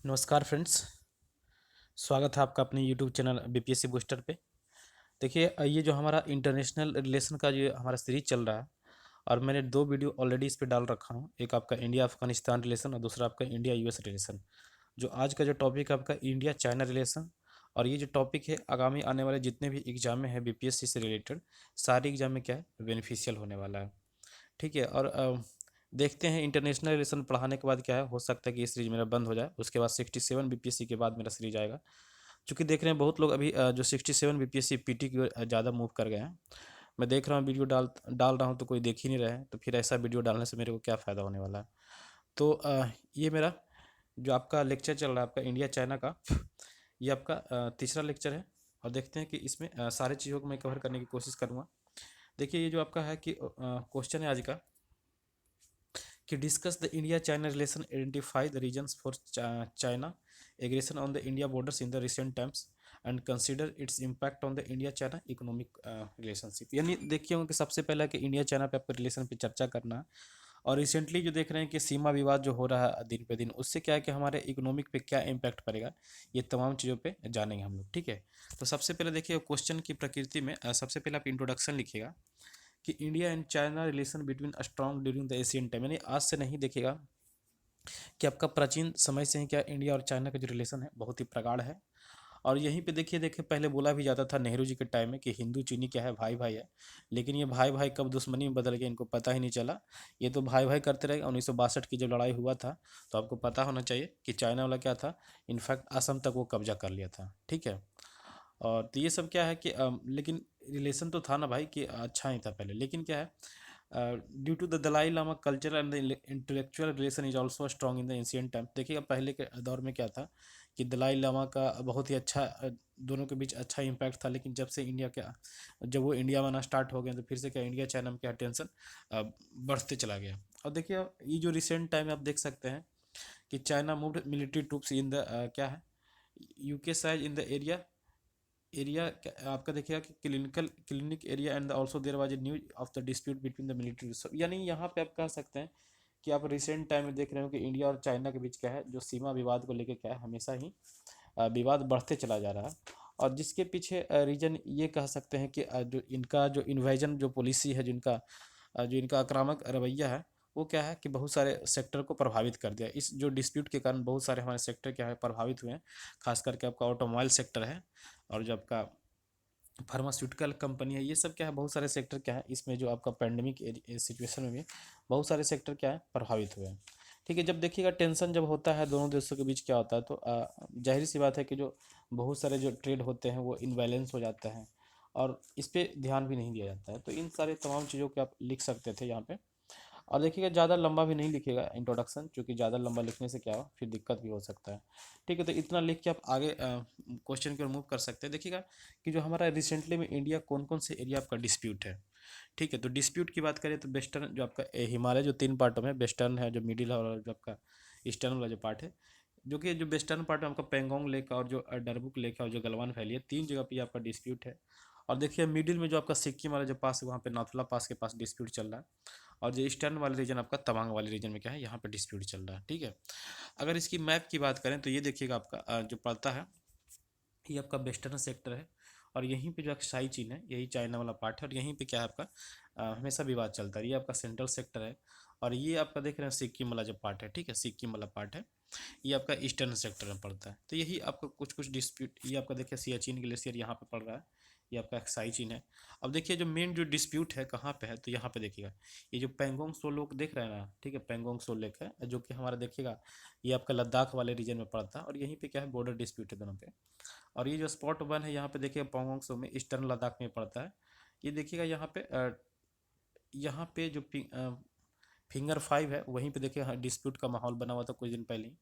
नमस्कार फ्रेंड्स। स्वागत है आपका अपने यूट्यूब चैनल बीपीएससी बूस्टर पे। देखिए ये जो हमारा इंटरनेशनल रिलेशन का जो हमारा सीरीज चल रहा है, और मैंने दो वीडियो ऑलरेडी इस पे डाल रखा हूँ। एक आपका इंडिया अफगानिस्तान रिलेशन और दूसरा आपका इंडिया यूएस रिलेशन। जो आज का जो टॉपिक है आपका इंडिया चाइना रिलेशन, और ये जो टॉपिक है आगामी आने वाले जितने भी एग्जाम में है बीपीएससी से रिलेटेड, सारे एग्जाम में क्या है बेनिफिशियल होने वाला है। ठीक है। और देखते हैं इंटरनेशनल रिलेशन पढ़ाने के बाद क्या है, हो सकता है कि ये सीरीज मेरा बंद हो जाए, उसके बाद 67 बीपीएससी के बाद मेरा सीरीज आएगा। क्योंकि देख रहे हैं बहुत लोग अभी जो 67 बीपीएससी पीटी की ओर ज़्यादा मूव कर गए हैं। मैं देख रहा हूँ वीडियो डाल डाल रहा हूँ तो कोई देख ही नहीं रहा है, तो फिर ऐसा वीडियो डालने से मेरे को क्या फ़ायदा होने वाला है। तो ये मेरा जो आपका लेक्चर चल रहा है आपका इंडिया चाइना का, ये आपका तीसरा लेक्चर है। और देखते हैं कि इसमें सारे चीज़ों को मैं कवर करने की कोशिश करूँगा। देखिए ये जो आपका है कि क्वेश्चन है आज का कि discuss the India China relation, identify the reasons for China aggression on the India borders in the recent times and consider its impact on the India China economic relationship. यानी देखिए होंगे कि सबसे पहला कि इंडिया चाइना पे आपको relation पे चर्चा करना है। और रिसेंटली जो देख रहे हैं कि सीमा विवाद जो हो रहा है दिन पे दिन, उससे क्या है कि हमारे इकोनॉमिक पे क्या इम्पैक्ट पड़ेगा, ये तमाम चीज़ों पे जानेंगे हम लोग। ठीक है। तो सबसे पहले देखिए क्वेश्चन की प्रकृति में सबसे पहले आप इंट्रोडक्शन लिखिएगा कि India and China relation between strong during the Asian time. यानी आज से नहीं देखिएगा कि आपका प्राचीन समय से ही क्या इंडिया और चाइना का जो रिलेशन है बहुत ही प्रगाढ़ है। और यहीं पे देखिए देखिए पहले बोला भी जाता था नेहरू जी के टाइम में कि हिंदू चीनी क्या है, भाई भाई है। लेकिन ये भाई भाई कब दुश्मनी में बदल गया इनको पता ही नहीं चला। ये तो भाई भाई करते रहे। 1962 की जब लड़ाई हुआ था तो आपको पता होना चाहिए कि चाइना वाला क्या था, इनफैक्ट असम तक वो कब्जा कर लिया था। ठीक है। और तो ये सब क्या है कि लेकिन रिलेशन तो था ना भाई कि अच्छा ही था पहले, लेकिन क्या है due to the Dalai Lama culture and the intellectual relation is also strong in the ancient time. देखिएगा पहले के दौर में क्या था कि दलाई लामा का बहुत ही अच्छा दोनों के बीच अच्छा इम्पैक्ट था। लेकिन जब से इंडिया क्या जब वो इंडिया में आना स्टार्ट हो गए तो फिर से क्या इंडिया चाइना में क्या टेंशन बढ़ते चला गया। और देखिए ये जो रिसेंट टाइम में आप देख सकते हैं कि China moved military troops in the क्या है UK size in the area आपका देखिएगा कि clinic area and also there was a news of the dispute between the military. यानी यहाँ पे आप कह सकते हैं कि आप रिसेंट टाइम में देख रहे हो कि इंडिया और चाइना के बीच क्या है जो सीमा विवाद को लेकर क्या है हमेशा ही विवाद बढ़ते चला जा रहा है। और जिसके पीछे रीजन ये कह सकते हैं कि जो इनका जो इन्वेजन जो पॉलिसी है, जिनका जो इनका आक्रामक रवैया है, वो क्या है कि बहुत सारे सेक्टर को प्रभावित कर दिया। इस जो डिस्प्यूट के कारण बहुत सारे हमारे सेक्टर क्या है प्रभावित हुए हैं। खास करके आपका ऑटोमोबाइल सेक्टर है, और जो आपका फार्मास्यूटिकल कंपनी है, ये सब क्या है बहुत सारे सेक्टर क्या है इसमें जो आपका पैंडमिक सिचुएशन में भी बहुत सारे सेक्टर क्या है प्रभावित हुए हैं। ठीक है। जब देखिएगा टेंशन जब होता है दोनों देशों के बीच क्या होता है, तो जाहिर सी बात है कि जो बहुत सारे जो ट्रेड होते हैं वो इनबैलेंस हो जाता है, और इस पर ध्यान भी नहीं दिया जाता है। तो इन सारे तमाम चीज़ों को आप लिख सकते थे यहाँ पे। और देखिएगा ज़्यादा लंबा भी नहीं लिखिएगा इंट्रोडक्शन, क्योंकि ज़्यादा लंबा लिखने से क्या हो फिर दिक्कत भी हो सकता है। ठीक है। तो इतना लिख के आप आगे क्वेश्चन की ओर मूव कर सकते हैं। देखिएगा कि जो हमारा रिसेंटली में इंडिया कौन कौन से एरिया आपका डिस्प्यूट है। ठीक है। तो डिस्प्यूट की बात करें तो वेस्टर्न जो आपका हिमालय जो तीन पार्टों में, वेस्टर्न है जो मिडिल है और जो आपका ईस्टर्न वाला जो पार्ट है, जो कि जो वेस्टर्न पार्ट में आपका पेंगोंग लेक और जो डरबुक लेक है और जो गलवान वैली है, तीन जगह पे आपका डिस्प्यूट है। और देखिए मिडिल में जो आपका सिक्किम वाला जो पास है वहाँ पे नाथुला पास के पास डिस्प्यूट चल रहा है। और जो ईस्टर्न वाले रीजन आपका तवांग वाले रीजन में क्या है यहाँ पे डिस्प्यूट चल रहा है। ठीक है। अगर इसकी मैप की बात करें तो ये देखिएगा आपका जो पड़ता है ये आपका वेस्टर्न सेक्टर है। और यहीं पे जो अक्साई चीन है यही चाइना वाला पार्ट है, और यहीं पे क्या है आपका हमेशा विवाद चलता है। ये आपका सेंट्रल सेक्टर है। और ये आपका देख रहे हैं सिक्किम वाला जो पार्ट है, ठीक है, सिक्किम वाला पार्ट है, ये आपका ईस्टर्न सेक्टर में पड़ता है। तो यही आपका कुछ कुछ डिस्प्यूट, ये आपका देखिए सियाचिन ग्लेशियर यहाँ पे पड़ रहा है, ये आपका एक्साई चीन है। अब देखिए जो मेन जो डिस्प्यूट है कहाँ पे है, तो यहाँ पे देखिएगा ये जो पेंगोंग सो लोग देख रहे हैं ना, ठीक है, पेंगोंग सो लेक है जो कि हमारा देखिएगा ये आपका लद्दाख वाले रीजन में पड़ता है। और यहीं पे क्या है बॉर्डर डिस्प्यूट है दोनों पे। और ये जो स्पॉट वन है यहाँ पे देखिए पोंगोंग सो में ईस्टर्न लद्दाख में पड़ता है। ये देखिएगा यहाँ पे जो फिंगर 5 है वहीं पे देखिए हाँ डिस्प्यूट का माहौल बना हुआ था कुछ दिन पहले ही।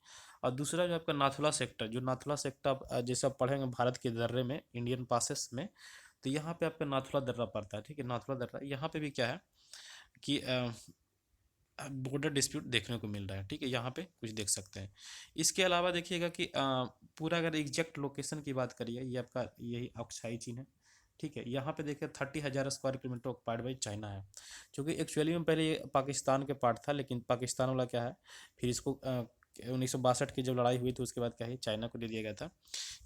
और दूसरा जो आपका नाथुला सेक्टर, जो नाथुला सेक्टर आप जैसे आप पढ़ेंगे भारत के दर्रे में इंडियन पासेस में, तो यहाँ पे आपका नाथुला दर्रा पड़ता है। ठीक है। नाथुला दर्रा यहाँ पे भी क्या है कि बॉर्डर डिस्प्यूट देखने को मिल रहा है। ठीक है। यहाँ पे कुछ देख सकते हैं। इसके अलावा देखिएगा कि पूरा अगर एग्जैक्ट लोकेशन की बात करिए, ये आपका यही अक्साई चीन है। ठीक है। यहाँ पे देखिए 30,000 square kilometre occupied by China है, क्योंकि एक्चुअली में पहले ये पाकिस्तान के पार्ट था, लेकिन पाकिस्तान वाला क्या है फिर इसको 1962 की जब लड़ाई हुई तो उसके बाद क्या है चाइना को दे दिया गया था।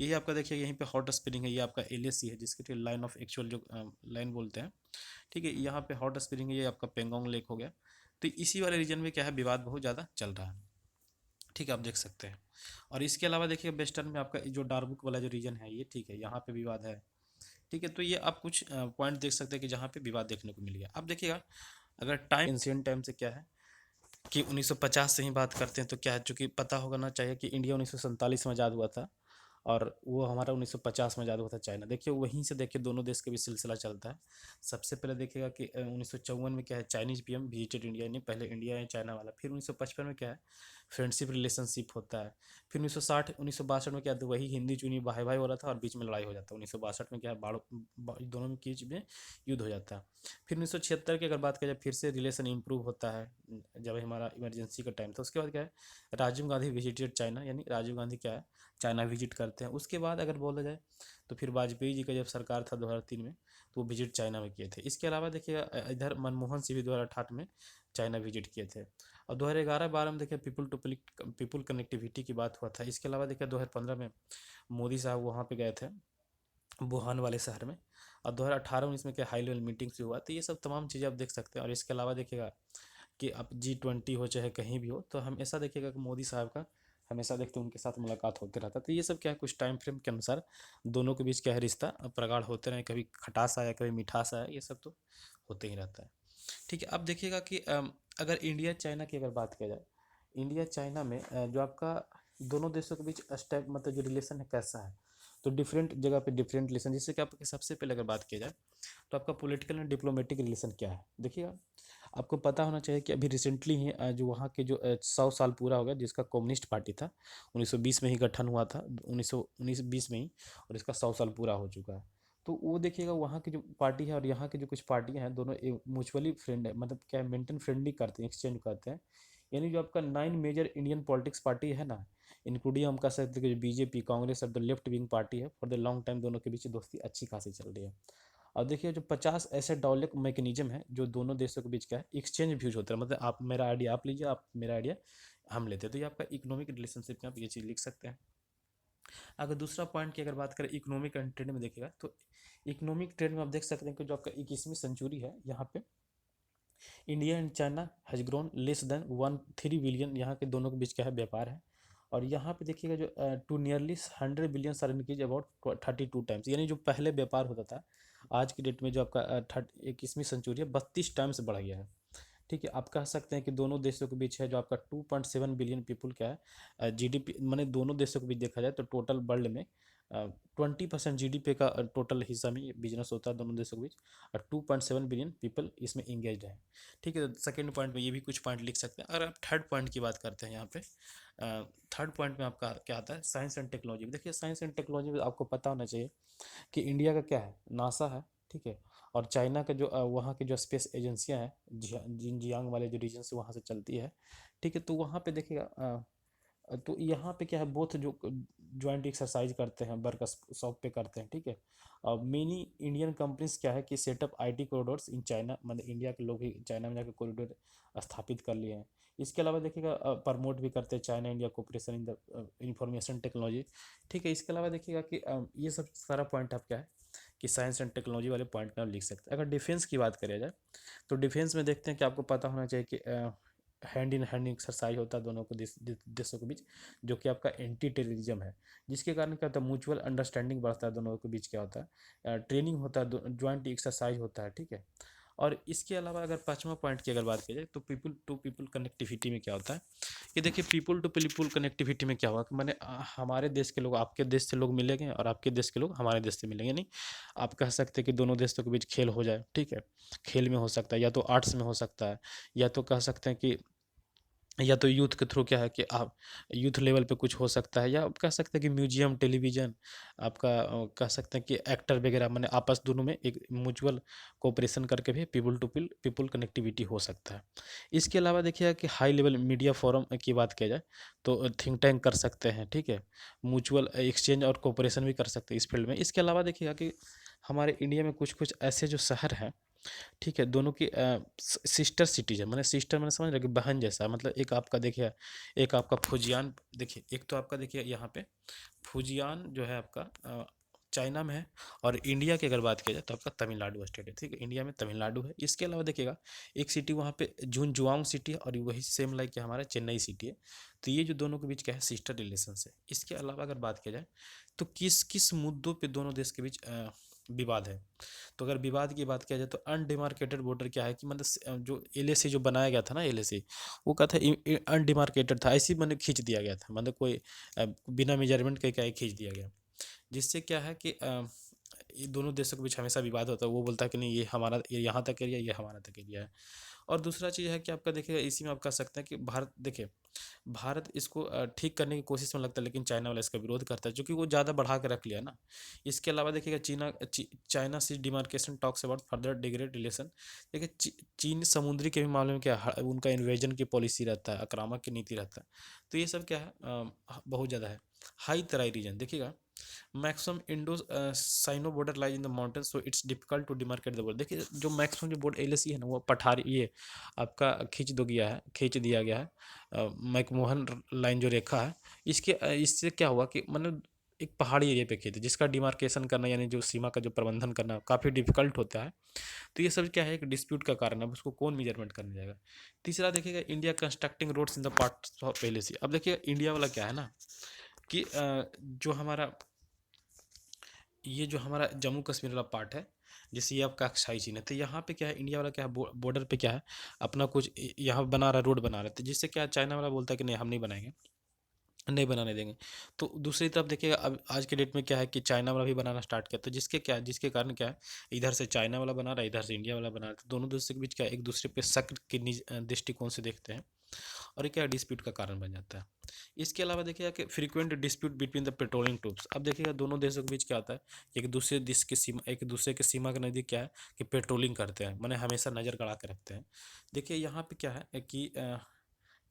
यही आपका देखिए यहीं पे हॉट स्प्रिंग है, ये आपका LAC है जिसके लाइन ऑफ एक्चुअल जो लाइन बोलते हैं, ठीक है। यहाँ पे हॉट स्प्रिंग है, ये आपका पेंगोंग लेक हो गया। तो इसी वाले रीजन में क्या है विवाद बहुत ज़्यादा चल रहा है, ठीक है, आप देख सकते हैं। और इसके अलावा देखिए वेस्टर्न में आपका जो डार्बुक वाला जो रीजन है ये, ठीक है, यहाँ पे विवाद है, ठीक है। तो ये आप कुछ पॉइंट देख सकते हैं कि जहाँ पे विवाद देखने को मिल गया। अब देखिएगा अगर टाइम एंशिएंट टाइम से क्या है कि 1950 से ही बात करते हैं तो क्या है, चूँकि पता होना चाहिए कि इंडिया 1947 में आज़ाद हुआ था और वो हमारा 1950 में आज़ाद हुआ था चाइना। देखिए वहीं से देखिए दोनों देश के बीच सिलसिला चलता है। सबसे पहले देखिएगा कि 1954 में क्या है चाइनीज़ PM विजिटेड इंडिया, नहीं पहले इंडिया या चाइना वाला। फिर 1955 में क्या है फ्रेंडशिप रिलेशनशिप होता है। फिर 1962 में क्या है तो वही हिंदी चुनी भाई भाई हो रहा था और बीच में लड़ाई हो जाता है। 1962 में क्या है दोनों में बीच में युद्ध हो जाता है। फिर 1976 की अगर बात करें फिर से रिलेशन इंप्रूव होता है जब हमारा इमरजेंसी का टाइम था। उसके बाद क्या है राजीव गांधी विजिटेड चाइना, यानी राजीव गांधी क्या है चाइना विजिट करते हैं। उसके बाद अगर बोला जाए तो फिर वाजपेयी जी का जब सरकार था 2003 में तो वो विजिट चाइना में किए थे। इसके अलावा देखिए इधर मनमोहन सिंह भी 2008 में चाइना विजिट किए थे। और 2011-12 में देखिए पीपुल कनेक्टिविटी की बात हुआ था। इसके अलावा देखिए 2015 में मोदी साहब वहाँ पे गए थे वुहान वाले शहर में। और 2018-19 में क्या हाई लेवल मीटिंग्स भी हुआ। तो ये सब तमाम चीज़ें आप देख सकते हैं। और इसके अलावा देखिएगा कि अब G20 हो चाहे कहीं भी हो तो हमेशा देखिएगा कि मोदी साहब का हमेशा देखते हैं उनके साथ मुलाकात होते रहता है। तो ये सब क्या है कुछ टाइम फ्रेम के अनुसार दोनों के बीच क्या है रिश्ता प्रगाढ़ होते रहे, कभी खटास आया कभी मिठास आया, ये सब तो होते ही रहता है, ठीक है। अब देखिएगा कि अगर इंडिया चाइना की अगर बात किया जाए, इंडिया चाइना में जो आपका दोनों देशों के बीच स्टेप मतलब जो रिलेशन है कैसा है, तो डिफरेंट जगह पे डिफरेंट रिलेशन। जैसे कि आपके सबसे पहले अगर बात किया जाए तो आपका पॉलिटिकल एंड डिप्लोमेटिक रिलेशन क्या है। देखिएगा आपको पता होना चाहिए कि अभी रिसेंटली ही जो वहाँ के जो 100 साल पूरा हो गया जिसका कम्युनिस्ट पार्टी था, 1920 में ही गठन हुआ था, 1920 में ही, और इसका 100 साल पूरा हो चुका है। तो वो देखिएगा वहाँ की जो पार्टी है और यहाँ की जो कुछ पार्टियाँ हैं दोनों म्यूचुअली फ्रेंड है, मतलब क्या है मेंटेन फ्रेंडली करते हैं, एक्सचेंज करते हैं। यानी जो आपका 9 मेजर इंडियन पॉलिटिक्स पार्टी है ना, इंक्लूडिंग हम कह सकते हैं कि बीजेपी कांग्रेस और द लेफ्ट विंग पार्टी है, फॉर द लॉन्ग टाइम दोनों के बीच दोस्ती अच्छी खासी चल रही है। और देखिए जो 50 ऐसे डायलॉग मैकेनिज्म है जो दोनों देशों के बीच क्या है एक्सचेंज व्यूज होता है, मतलब आप मेरा आइडिया आप लीजिए, आप मेरा आइडिया हम लेते हैं। तो ये आपका इकोनॉमिक रिलेशनशिप में आप ये चीज़ लिख सकते हैं। अगर दूसरा पॉइंट की अगर बात करें इकोनॉमिक एंड ट्रेड में देखिएगा तो इकोनॉमिक ट्रेड में आप देख सकते हैं कि जो आपका 21वीं सेंचुरी है यहाँ पे India and China has grown less than 13 billion, यहाँ के दोनों के बीच क्या है व्यापार है। और यहाँ पे देखिएगा जो to nearly 100 billion are increase about 32 times, यानी जो पहले व्यापार होता था आज की डेट में जो आपका 21वीं सेंचुरी है 32 टाइम्स बढ़ गया है, ठीक है। आप कह सकते हैं कि दोनों देशों के बीच है जो आपका 2.7 बिलियन पीपुल क्या है GDP, मैंने दोनों देशों के बीच देखा जाए तो टोटल वर्ल्ड में 20% GDP का टोटल हिस्सा में बिजनेस होता है दोनों देशों के बीच, और 2.7 बिलियन पीपल इसमें इंगेज है, ठीक है। सेकेंड पॉइंट में ये भी कुछ पॉइंट लिख सकते हैं। अगर आप थर्ड पॉइंट की बात करते हैं यहाँ पे थर्ड पॉइंट में आपका क्या आता है साइंस एंड टेक्नोलॉजी में। देखिए साइंस एंड टेक्नोलॉजी में आपको पता होना चाहिए कि इंडिया का क्या है नासा है, ठीक है। और चाइना का जो वहाँ की जो स्पेस एजेंसियाँ हैं जिनजियांग वाले जो रीजन से वहाँ से चलती है, ठीक है। तो वहाँ पे देखिएगा तो यहाँ पे क्या है बोथ जो ज्वाइंट एक्सरसाइज करते हैं वर्क शॉप पे करते हैं, ठीक है। मेनी इंडियन कंपनीज क्या है कि setup IT corridors in China, मतलब इंडिया के लोग ही चाइना में जाकर कॉरिडोर स्थापित कर लिए हैं। इसके अलावा देखिएगा प्रमोट भी करते हैं China India cooperation in the information technology, ठीक है। इसके अलावा देखिएगा कि ये सब सारा पॉइंट आप क्या है कि साइंस एंड टेक्नोलॉजी वाले पॉइंट में आप लिख सकते हैं। अगर डिफेंस की बात करें जाए तो डिफेंस में देखते हैं कि आपको पता होना चाहिए कि हैंड इन हैंड एक्सरसाइज होता है दोनों को देशों के बीच, जो कि आपका एंटी टेररिज्म है, जिसके कारण क्या होता है म्यूचुअल अंडरस्टैंडिंग बढ़ता है दोनों के बीच, क्या होता है ट्रेनिंग होता है, ज्वाइंट एक्सरसाइज होता है, ठीक है। और इसके अलावा अगर पांचवा पॉइंट की अगर बात की जाए तो पीपल टू पीपल कनेक्टिविटी में क्या होता है कि देखिए पीपल टू पीपल कनेक्टिविटी में क्या हुआ कि मैंने हमारे देश के लोग आपके देश से लोग मिलेंगे और आपके देश के लोग हमारे देश से मिलेंगे, नहीं आप कह सकते हैं कि दोनों देशों के बीच खेल हो जाए, ठीक है। खेल में हो सकता है या तो आर्ट्स में हो सकता है, या तो कह सकते हैं कि या तो यूथ के थ्रू क्या है कि आप यूथ लेवल पे कुछ हो सकता है, या आप कह सकते हैं कि म्यूजियम टेलीविज़न आपका कह सकते हैं कि एक्टर वगैरह मैंने आपस दोनों में एक म्यूचुअल कोऑपरेशन करके भी पीपल टू पीपल कनेक्टिविटी हो सकता है। इसके अलावा देखिएगा कि हाई लेवल मीडिया फोरम की बात किया जाए तो थिंक टैंक कर सकते हैं, ठीक है। म्यूचुअल एक्सचेंज और कोऑपरेशन भी कर सकते हैं इस फील्ड में। इसके अलावा देखिएगा कि हमारे इंडिया में कुछ कुछ ऐसे जो शहर हैं ठीक है, दोनों की सिस्टर सिटीज है, मैंने सिस्टर मैंने समझ रहा कि बहन जैसा, मतलब एक आपका देखिए, एक आपका फुजियान, देखिए एक तो आपका देखिए यहाँ पे फुजियान जो है आपका चाइना में है, और इंडिया की अगर बात किया जाए तो आपका तमिलनाडु स्टेट है। ठीक है, इंडिया में तमिलनाडु है। इसके अलावा देखिएगा एक सिटी वहाँ पे जुनजुआंग सिटी है, और वही सेम लाइक हमारा चेन्नई सिटी है। तो ये जो दोनों के बीच क्या है, सिस्टर रिलेशन है। इसके अलावा अगर बात किया जाए तो किस किस मुद्दों पे दोनों देश के बीच विवाद है, तो अगर विवाद की बात किया जाए तो अनडिमार्केटेड बॉर्डर क्या है कि मतलब जो एलएसी जो बनाया गया था ना, एलएसी वो क्या था, अनडिमार्केटेड था, ऐसे ही मैंने खींच दिया गया था, मतलब कोई बिना मेजरमेंट के क्या है खींच दिया गया, जिससे क्या है कि ये दोनों देशों के बीच हमेशा विवाद होता है। वो बोलता है कि नहीं, ये हमारा, ये यहाँ तक एरिया, ये हमारा तक एरिया है। और दूसरा चीज़ है कि आपका देखिएगा इसी में आप कह सकते हैं कि भारत, देखिए भारत इसको ठीक करने की कोशिश में लगता है, लेकिन चाइना वाला इसका विरोध करता है, क्योंकि वो ज़्यादा बढ़ा के रख लिया ना। इसके अलावा देखिएगा चाइना से demarcation talks about further degrade relation. देखिए चीन समुद्री के भी मामले में क्या उनका इन्वेजन की पॉलिसी रहता है, आक्रामक की नीति रहता है। तो ये सब क्या है, बहुत ज़्यादा है। हाई तराई रीजन देखिएगा, maximum Indo Sino border lies in the mountain, so it's difficult to demarcate the border. देखिए जो मैक्सिमम जो बॉर्डर एलएसी है ना, वो पठारी, ये आपका खींच दिया गया है, मैकमोहन लाइन जो रेखा है, इससे क्या हुआ कि मतलब एक पहाड़ी एरिया पे खींच, जिसका डिमार्केशन करना यानी जो सीमा का जो प्रबंधन करना काफ़ी डिफिकल्ट होता है। तो ये सब क्या है, एक डिस्प्यूट का कारण है, उसको कौन मेजरमेंट करने जाएगा। तीसरा देखिएगा, India constructing roads in the part of LAC. अब देखिए इंडिया वाला क्या है ना कि जो हमारा जम्मू कश्मीर वाला पार्ट है, जैसे ये आपका अक्साई चीन है, तो यहाँ पे क्या है, इंडिया वाला क्या है, बॉर्डर पे क्या है, अपना कुछ यहाँ बना रहा है, रोड बना रहा है, तो जिससे क्या चाइना वाला बोलता है कि नहीं, हम नहीं बनाएंगे, नहीं बनाने देंगे। तो दूसरी तरफ देखिएगा, अब आज के डेट में क्या है कि चाइना वाला भी बनाना स्टार्ट किया, तो जिसके कारण क्या है, इधर से चाइना वाला बना रहा है, इधर से इंडिया वाला बना रहा है, तो दोनों देशों के बीच क्या है, एक दूसरे पे शक के दृष्टिकोण से देखते हैं, और ये क्या डिस्प्यूट का कारण बन जाता है। इसके अलावा देखिएगा कि frequent dispute between the patrolling troops. अब देखिएगा दोनों देशों के बीच क्या होता है, एक दूसरे के सीमा के नज़दीक क्या है कि पेट्रोलिंग करते हैं, मैंने हमेशा नज़र गड़ा के रखते हैं। देखिए यहाँ पे क्या है कि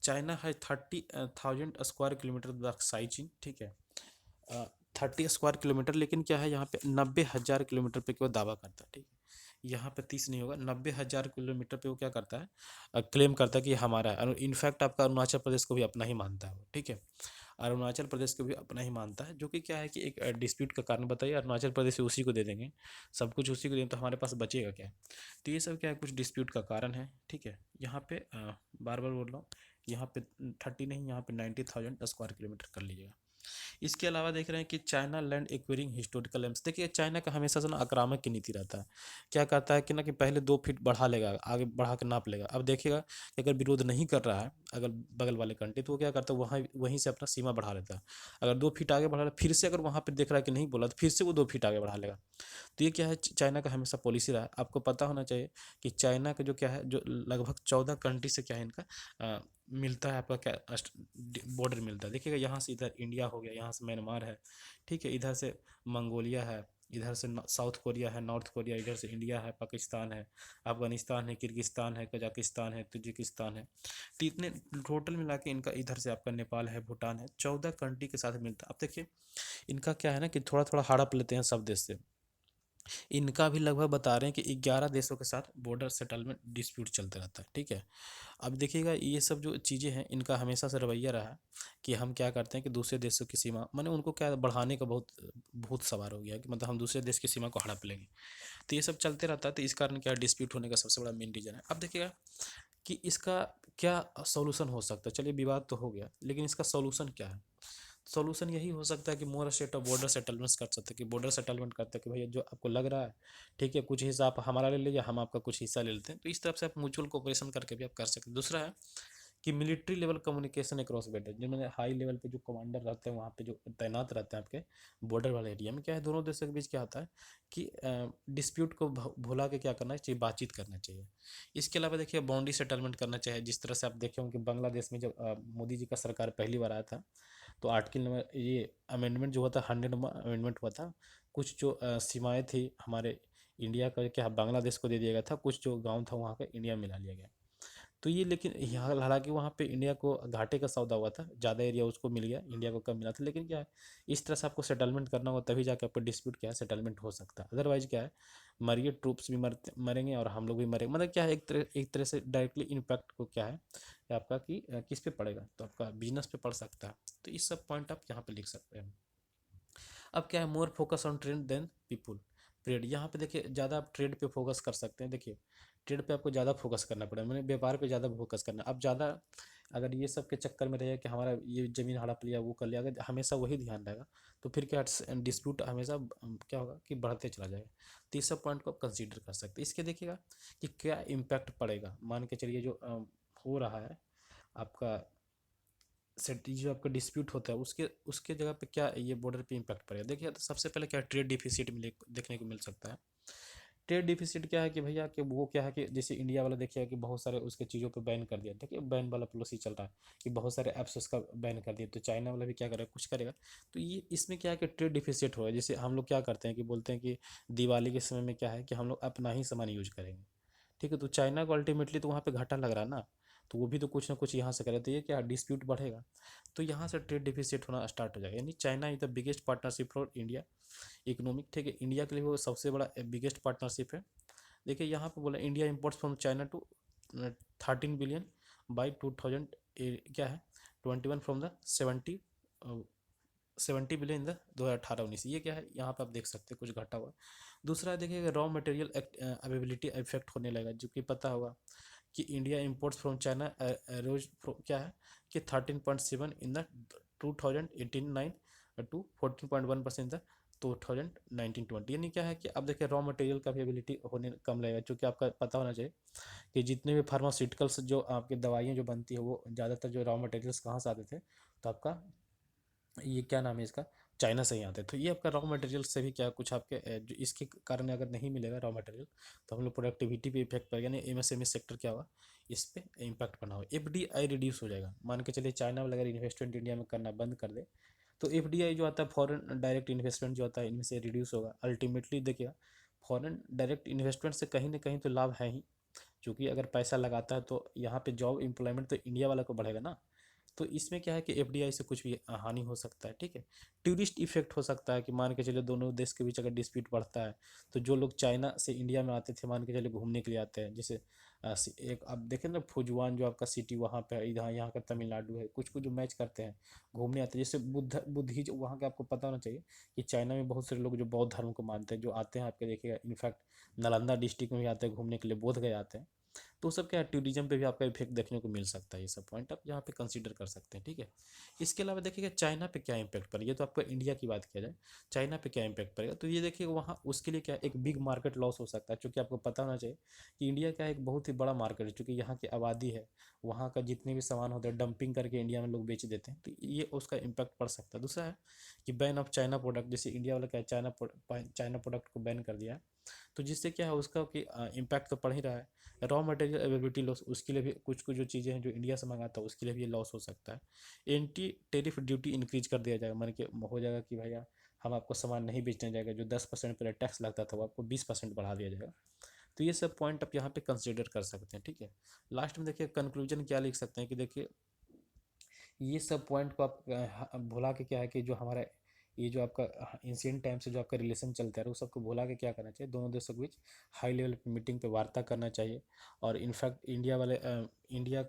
चाइना है 30,000 स्क्वायर किलोमीटर द साइचिन, ठीक है, 30 स्क्वायर किलोमीटर, लेकिन क्या है यहाँ पे 90,000 किलोमीटर पे वो दावा करता है। ठीक है, यहाँ पे 30 नहीं होगा, 90,000 किलोमीटर पे वो क्या करता है, क्लेम करता है कि हमारा है। इनफैक्ट आपका अरुणाचल प्रदेश को भी अपना ही मानता है वो। ठीक है, अरुणाचल प्रदेश को भी अपना ही मानता है, जो कि क्या है कि एक डिस्प्यूट का कारण बताइए, अरुणाचल प्रदेश उसी को दे देंगे, सब कुछ उसी को देंगे, तो हमारे पास बचेगा क्या। तो ये सब क्या है, कुछ डिस्प्यूट का कारण है। ठीक है, यहाँ पे बार बार बोल रहा हूँ, यहाँ पे 30 नहीं, यहाँ पे 90,000 स्क्वायर किलोमीटर कर लीजिएगा। इसके अलावा देख रहे हैं कि China land acquiring historical AIIMS. देखिए चाइना का हमेशा से ना आक्रामक की नीति रहता है। क्या करता है कि ना कि पहले 2 फीट बढ़ा लेगा, आगे बढ़ा के नाप लेगा। अब देखिएगा कि अगर विरोध नहीं कर रहा है अगर बगल वाले कंट्री, तो वो क्या करता है, वहीं से अपना सीमा बढ़ा लेता है। अगर 2 फीट आगे बढ़ा, फिर से अगर वहाँ पर देख रहा है कि नहीं बोला, तो फिर से वो 2 फीट आगे बढ़ा लेगा। तो ये क्या है, चाइना का हमेशा पॉलिसी रहा है। आपको पता होना चाहिए कि चाइना का जो क्या है, जो लगभग 14 कंट्री से क्या है इनका मिलता है, आपका क्या बॉर्डर मिलता है। देखिएगा यहाँ से इधर इंडिया हो गया, यहाँ से म्यांमार है, ठीक है, इधर से मंगोलिया है, इधर से साउथ कोरिया है, नॉर्थ कोरिया, इधर से इंडिया है, पाकिस्तान है, अफगानिस्तान है, किर्गिस्तान है, कजाकिस्तान है, तजिकिस्तान है। तो इतने टोटल मिला के इनका, इधर से आपका नेपाल है, भूटान है, 14 कंट्री के साथ मिलता है। अब देखिए इनका क्या है ना कि थोड़ा थोड़ा हड़प लेते हैं सब देश से। इनका भी लगभग बता रहे हैं कि 11 देशों के साथ बॉर्डर सेटलमेंट डिस्प्यूट चलते रहता है। ठीक है, अब देखिएगा ये सब जो चीज़ें हैं, इनका हमेशा से रवैया रहा है कि हम क्या करते हैं कि दूसरे देशों की सीमा, माने उनको क्या बढ़ाने का बहुत बहुत सवार हो गया कि मतलब हम दूसरे देश की सीमा को हड़प लेंगे। तो ये सब चलते रहता है, तो इस कारण क्या डिस्प्यूट होने का सबसे बड़ा मेन रीज़न है। अब देखिएगा कि इसका क्या सॉल्यूशन हो सकता है। चलिए विवाद तो हो गया, लेकिन इसका सॉल्यूशन क्या है। सॉल्यूशन यही हो सकता है कि more state of border settlements कर सकते हैं, कि बॉर्डर सेटलमेंट करते हैं कि भैया जो आपको लग रहा है, ठीक है, कुछ हिस्सा आप हमारा ले लीजिए, हम आपका कुछ हिस्सा ले लेते हैं। तो इस तरफ से आप म्यूचुअल कोऑपरेशन करके भी आप कर सकते हैं। दूसरा है कि military level communication across border, जिनमें हाई लेवल पे जो कमांडर रहते हैं, वहाँ पे जो तैनात रहते हैं आपके बॉर्डर वाले एरिया में, क्या है दोनों देशों के बीच क्या होता है कि डिस्प्यूट को भुला के क्या करना चाहिए, बातचीत करना चाहिए। इसके अलावा देखिए बाउंड्री सेटलमेंट करना चाहिए। जिस तरह से आप देखे होंगे कि बांग्लादेश में जब मोदी जी का सरकार पहली बार आया था, तो आर्टिकल नंबर ये अमेंडमेंट जो हुआ था, 100 नंबर अमेंडमेंट हुआ था। कुछ जो सीमाएँ थी हमारे इंडिया का, क्या बांग्लादेश को दे दिया गया था, कुछ जो गाँव था वहाँ का इंडिया में मिला लिया गया। तो ये लेकिन यहाँ हालांकि वहाँ पे इंडिया को घाटे का सौदा हुआ था, ज़्यादा एरिया उसको मिल गया, इंडिया को कम मिला था। लेकिन क्या है, इस तरह से आपको सेटलमेंट करना होगा, तभी जाके आपका डिस्प्यूट क्या है सेटलमेंट हो सकता है। अदरवाइज क्या है, मरिए ट्रूप्स भी मरेंगे और हम लोग भी मरेंगे। मतलब क्या है, एक तरह से डायरेक्टली इम्पैक्ट को क्या है आपका कि किस पे पड़ेगा, तो आपका बिजनेस पे पड़ सकता है। तो इस सब पॉइंट आप यहाँ पे लिख सकते हैं। अब क्या है, more focus on trade than people. Trade, यहाँ पे देखिए ज़्यादा आप ट्रेड पे फोकस कर सकते हैं। देखिए ट्रेड पे आपको ज़्यादा फोकस करना पड़ेगा, मैंने व्यापार पे ज़्यादा फोकस करना। अब ज़्यादा अगर ये सब के चक्कर में रहेगा कि हमारा ये ज़मीन हड़प लिया, वो कर लिया, अगर हमेशा वही ध्यान रहेगा तो फिर क्या डिस्प्यूट हमेशा क्या होगा कि बढ़ते चला जाएगा। तो इस सब पॉइंट को आप कंसीडर कर सकते हैं। इसके देखिएगा कि क्या इम्पैक्ट पड़ेगा। मान के चलिए जो हो रहा है आपका सेट, जो आपका डिस्प्यूट होता है उसके उसके जगह पे क्या ये बॉर्डर पे इम्पैक्ट पड़ेगा। देखिए तो सबसे पहले क्या ट्रेड डिफिसिट मिले देखने को मिल सकता है। ट्रेड डिफिसिट क्या है कि भैया कि वो क्या है कि जैसे इंडिया वाला देखिए कि बहुत सारे उसके चीज़ों पे बैन कर दिया। देखिए बैन वाला पॉलिसी चल रहा है कि बहुत सारे ऐप्स उसका बैन कर दिया। तो चाइना वाला भी क्या करेगा, कुछ करेगा। तो ये इसमें क्या है कि ट्रेड डिफिसिट हो रहा है। जैसे हम लोग क्या करते हैं कि बोलते हैं कि दिवाली के समय में क्या है कि हम लोग अपना ही सामान यूज करेंगे, ठीक है। तो चाइना को अल्टीमेटली तो वहाँ पे घाटा लग रहा है ना, तो वो भी तो कुछ ना कुछ यहाँ से करे, तो ये क्या डिस्प्यूट बढ़ेगा। तो यहाँ से ट्रेड डिफिसिट होना स्टार्ट हो जाएगा। यानी China is the biggest partnership for India economic, ठीक है। इंडिया के लिए वो सबसे बड़ा बिगेस्ट पार्टनरशिप है। देखिए यहाँ पे बोला India imports from China to 13 billion by 2000 क्या है 21 from the 70 billion in the 2018-19। ये क्या है यहाँ पे आप देख सकते हैं कुछ घटा हुआ। दूसरा देखिए रॉ मटेरियल अवेलेबिलिटी इफेक्ट होने लगा, जो कि पता होगा कि India imports from China rose क्या है कि 13.7 इन द 2018-9 टू 14.1% द 2019-20। यानी क्या है कि अब देखिए रॉ मटेरियल का अवेलेबिलिटी होने कम लगेगा, क्योंकि आपका पता होना चाहिए कि जितने भी फार्मास्यूटिकल्स जो आपकी दवाइयाँ जो बनती है वो ज़्यादातर जो रॉ मटेरियल्स कहाँ से आते थे, तो आपका ये क्या नाम है इसका, चाइना से ही आते हैं। तो ये आपका रॉ मटेरियल से भी क्या कुछ आपके जो इसके कारण अगर नहीं मिलेगा रॉ मटेरियल, तो हम लोग प्रोडक्टिविटी पे इफेक्ट पड़ेगा। यानी एमएसएमई सेक्टर क्या होगा, इस पे इम्पैक्ट पड़ना होगा। एफडीआई रिड्यूस हो जाएगा। मान के चलिए चाइना वाला अगर इन्वेस्टमेंट इंडिया में करना बंद कर दे, तो एफडीआई जो आता है फॉरेन डायरेक्ट इन्वेस्टमेंट जो आता है इनमें से रिड्यूस होगा। अल्टीमेटली देखिएगा फॉरेन डायरेक्ट इन्वेस्टमेंट से कहीं ना कहीं तो लाभ है ही, क्योंकि अगर पैसा लगाता है तो यहाँ पे जॉब एम्प्लॉयमेंट तो इंडिया वाला को बढ़ेगा ना। तो इसमें क्या है कि एफडीआई से कुछ भी हानि हो सकता है, ठीक है। टूरिस्ट इफेक्ट हो सकता है कि मान के चलिए दोनों देश के बीच अगर डिस्प्यूट बढ़ता है, तो जो लोग चाइना से इंडिया में आते थे, मान के चलिए घूमने के लिए आते हैं, जैसे एक आप देखें ना फुजवान जो आपका सिटी वहाँ पे है, इधर यहाँ का तमिलनाडु है, कुछ कुछ जो मैच करते हैं घूमने आते हैं। जैसे बुद्धिज वहाँ के आपको पता होना चाहिए कि चाइना में बहुत सारे लोग जो बौद्ध धर्म को मानते हैं जो आते हैं आपके देखिएगा। इनफैक्ट नालंदा डिस्ट्रिक्ट में भी आते हैं घूमने के लिए, बोध गया आते हैं। तो सब क्या है टूरिज्म पे भी आपका इफेक्ट देखने को मिल सकता है। ये सब पॉइंट आप यहाँ पे कंसीडर कर सकते हैं, ठीक है। इसके अलावा देखिएगा चाइना पे क्या इम्पैक्ट पड़ेगा। ये तो आपको इंडिया की बात किया जाए, चाइना पे क्या इम्पैक्ट पड़ेगा, तो ये देखिए वहाँ उसके लिए क्या एक बिग मार्केट लॉस हो सकता है। क्योंकि आपको पता होना चाहिए कि इंडिया क्या है एक बहुत ही बड़ा मार्केट है, चूँकि यहाँ की आबादी है, वहाँ का जितने भी सामान होते हैं डंपिंग करके इंडिया में लोग बेच देते हैं, तो ये उसका इम्पैक्ट पड़ सकता है। दूसरा है कि बैन ऑफ चाइना प्रोडक्ट, जैसे इंडिया वाला क्या है चाइना प्रोडक्ट को बैन कर दिया है, तो जिससे क्या है उसका कि इम्पैक्ट तो पड़ ही रहा है। रॉ मटेरियल अवेलेबिलिटी लॉस, उसके लिए भी कुछ कुछ जो चीज़ें हैं जो इंडिया से मंगाता है उसके लिए भी ये लॉस हो सकता है। एंटी टेरिफ ड्यूटी इंक्रीज कर दिया जाएगा, मान के हो जाएगा कि भैया हम आपको सामान नहीं बेचने जाएगा, जो 10% पहले टैक्स लगता था वो आपको 20% बढ़ा दिया जाएगा। तो ये सब पॉइंट आप यहाँ पे कंसिडर कर सकते हैं, ठीक है। लास्ट में देखिए कंक्लूजन क्या लिख सकते हैं कि देखिए ये सब पॉइंट को आप भुला के क्या है कि जो हमारा ये जो आपका एंशिएंट टाइम से जो आपका रिलेशन चलता है वो सबको भुला के क्या करना चाहिए, दोनों देशों के बीच हाई लेवल पे मीटिंग पे वार्ता करना चाहिए। और इनफैक्ट इंडिया वाले इंडिया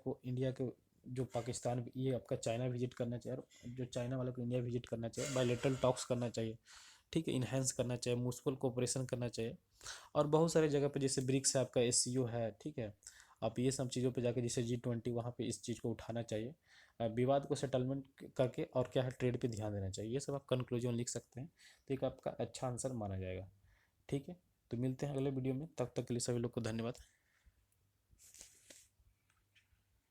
को जो पाकिस्तान ये आपका चाइना विजिट करना चाहिए, और जो चाइना वाले को इंडिया विजिट करना चाहिए, बायलैटरल टॉक्स करना चाहिए, ठीक है। इन्हेंस करना चाहिए, म्यूचुअल कोऑपरेशन करना चाहिए। और बहुत सारी जगह पे जैसे ब्रिक्स है आपका, एससीओ है, ठीक है। आप ये सब चीज़ों पे जाके जैसे G20 वहाँ पे इस चीज़ को उठाना चाहिए, विवाद को सेटलमेंट करके, और क्या है ट्रेड पे ध्यान देना चाहिए। ये सब आप कंक्लूजन लिख सकते हैं, तो एक आपका अच्छा आंसर माना जाएगा, ठीक है। तो मिलते हैं अगले वीडियो में, तब तक के लिए सभी लोग को धन्यवाद।